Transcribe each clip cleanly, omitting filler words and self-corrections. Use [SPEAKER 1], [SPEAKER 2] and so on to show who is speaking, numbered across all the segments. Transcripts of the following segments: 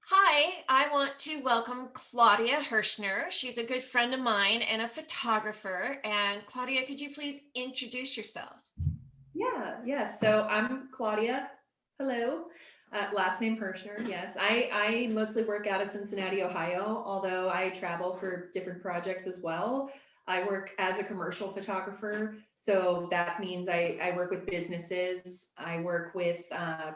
[SPEAKER 1] Hi, I want to welcome Claudia Hershner. She's a good friend of mine and a photographer. And Claudia, could you please introduce yourself?
[SPEAKER 2] Yeah. So I'm Claudia. Hello. Last name Hershner. Yes. I mostly work out of Cincinnati, Ohio, although I travel for different projects as well. I work as a commercial photographer. So that means I work with businesses. I work with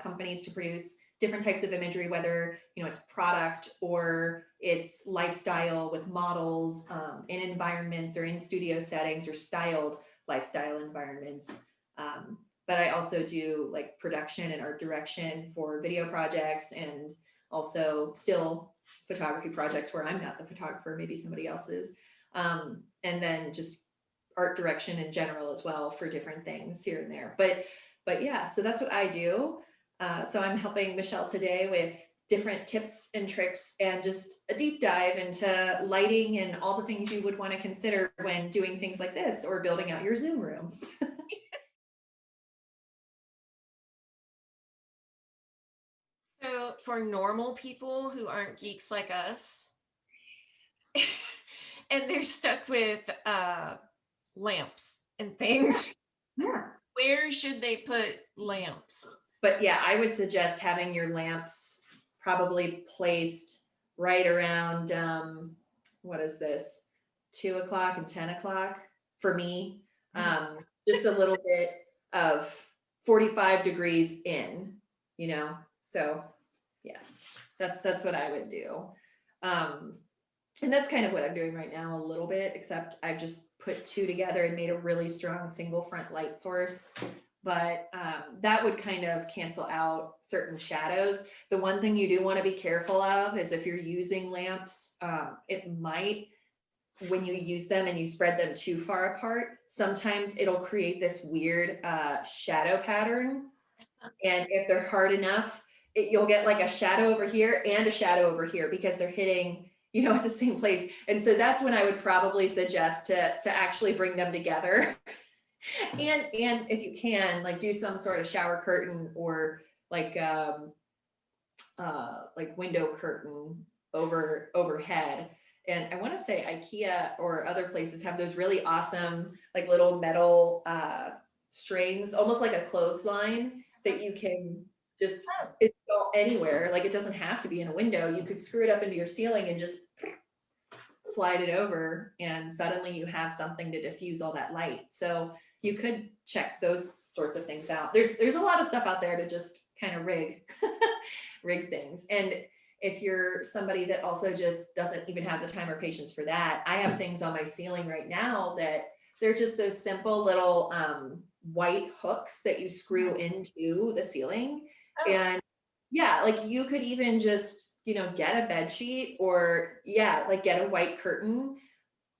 [SPEAKER 2] companies to produce different types of imagery, whether, it's product or it's lifestyle with models in environments or in studio settings or styled lifestyle environments. But I also do like production and art direction for video projects and also still photography projects where I'm not the photographer, maybe somebody else is. And then just art direction in general as well for different things here and there. But yeah, so that's what I do. So I'm helping Michelle today with different tips and tricks and just a deep dive into lighting and all the things you would want to consider when doing things like this or building out your Zoom room.
[SPEAKER 1] So, for normal people who aren't geeks like us, and they're stuck with lamps and things,
[SPEAKER 2] Yeah.
[SPEAKER 1] where should they put lamps?
[SPEAKER 2] But yeah, I would suggest having your lamps probably placed right around what is this, 2 o'clock and 10 o'clock for me.
[SPEAKER 1] Mhm.
[SPEAKER 2] Just a little bit of 45 degrees in, you know. So yes, that's what I would do. Um, and that's kind of what I'm doing right now a little bit, except I've just put two together and made a really strong single front light source. But that would kind of cancel out certain shadows. The one thing you do want to be careful of is if you're using lamps, it might, when you use them and you spread them too far apart, sometimes it'll create this weird shadow pattern. And if they're hard enough, you'll get like a shadow over here and a shadow over here because they're hitting, at the same place. And so that's when I would probably suggest to actually bring them together. And if you can, like do some sort of shower curtain or like like window curtain overhead. And I want to say IKEA or other places have those really awesome like little metal strings, almost like a clothesline that you can just
[SPEAKER 1] Oh,
[SPEAKER 2] install anywhere. Like it doesn't have to be in a window. You could screw it up into your ceiling and just slide it over, and suddenly you have something to diffuse all that light. So you could check those sorts of things out. There's a lot of stuff out there to just kind of rig things. And if you're somebody that also just doesn't even have the time or patience for that, I have things on my ceiling right now that they're just those simple little white hooks that you screw into the ceiling.
[SPEAKER 1] oh,
[SPEAKER 2] And yeah, like you could even just, get a bed sheet or yeah, like get a white curtain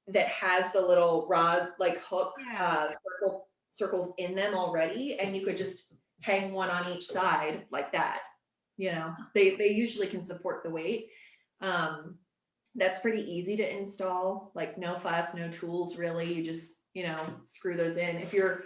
[SPEAKER 2] that has the little rod like hook
[SPEAKER 1] yeah.
[SPEAKER 2] circles in them already, and you could just hang one on each side like that. They usually can support the weight. Um, that's pretty easy to install, like no fuss, no tools really. You just, screw those in. If your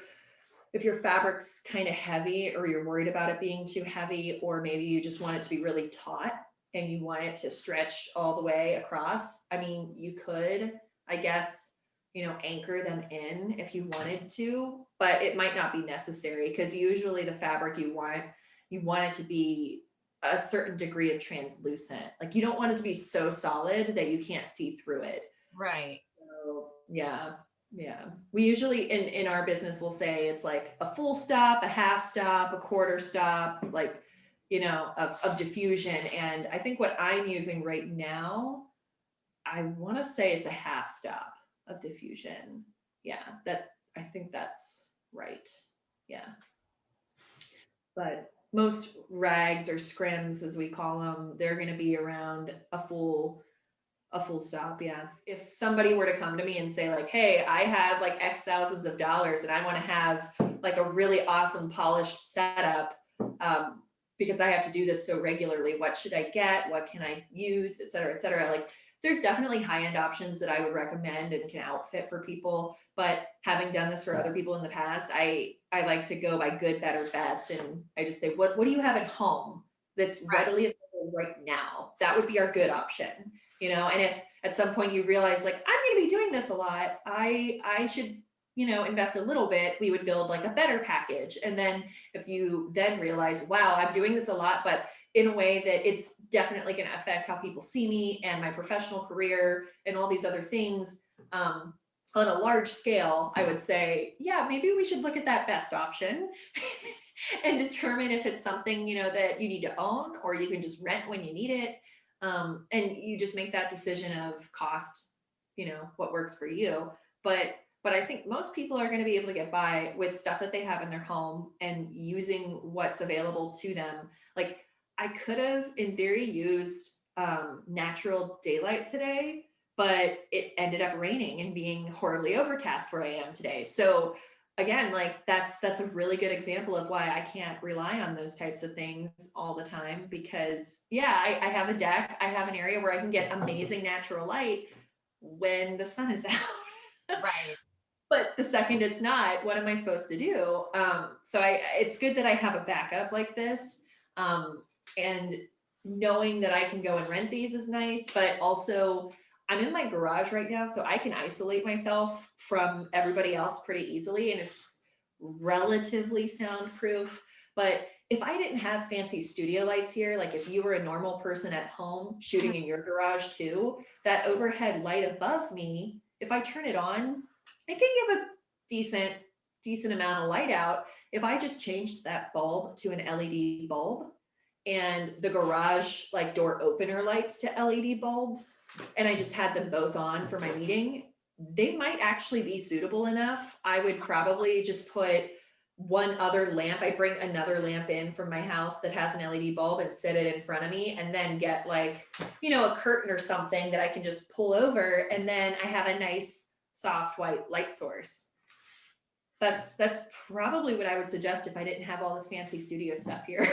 [SPEAKER 2] fabric's kind of heavy or you're worried about it being too heavy, or maybe you just want it to be really taut and you want it to stretch all the way across, I mean, you could, I guess, anchor them in if you wanted to, but it might not be necessary because usually the fabric you want it to be a certain degree of translucent. Like you don't want it to be so solid that you can't see through it.
[SPEAKER 1] Right.
[SPEAKER 2] So yeah, yeah. We usually in our business will say it's like a full stop, a half stop, a quarter stop, like of diffusion. And I think what I'm using right now, I want to say it's a half stop of diffusion. Yeah, that I think that's right. Yeah. But most rags or scrims, as we call them, they're going to be around a full stop. Yeah. If somebody were to come to me and say like, hey, I have like X thousands of dollars and I want to have like a really awesome polished setup, because I have to do this so regularly, what should I get? What can I use? Et cetera, et cetera. Like there's definitely high-end options that I would recommend and can outfit for people. But having done this for other people in the past, I like to go by good, better, best. And I just say, what do you have at home that's
[SPEAKER 1] Right.
[SPEAKER 2] readily available right now. That would be our good option, and if at some point you realize like, I'm going to be doing this a lot, I should, invest a little bit, we would build like a better package. And then if you then realize, wow, I'm doing this a lot, but in a way that it's definitely going to affect how people see me and my professional career and all these other things, on a large scale, I would say, yeah, maybe we should look at that best option and determine if it's something, that you need to own or you can just rent when you need it. And you just make that decision of cost, what works for you. But I think most people are going to be able to get by with stuff that they have in their home and using what's available to them. Like I could have, in theory, used natural daylight today, but it ended up raining and being horribly overcast where I am today. So again, like that's a really good example of why I can't rely on those types of things all the time, because yeah, I have a deck, I have an area where I can get amazing natural light when the sun is out.
[SPEAKER 1] Right.
[SPEAKER 2] But the second it's not, what am I supposed to do? So it's good that I have a backup like this. And knowing that I can go and rent these is nice, but also I'm in my garage right now, so I can isolate myself from everybody else pretty easily, and it's relatively soundproof. But if I didn't have fancy studio lights here, like if you were a normal person at home shooting in your garage too, that overhead light above me, if I turn it on, it can give a decent amount of light out. If I just changed that bulb to an LED bulb and the garage like door opener lights to LED bulbs, and I just had them both on for my meeting, they might actually be suitable enough. I would probably just put one other lamp. I bring another lamp in from my house that has an LED bulb and set it in front of me, and then get like, a curtain or something that I can just pull over, and then I have a nice soft white light source. That's probably what I would suggest if I didn't have all this fancy studio stuff here.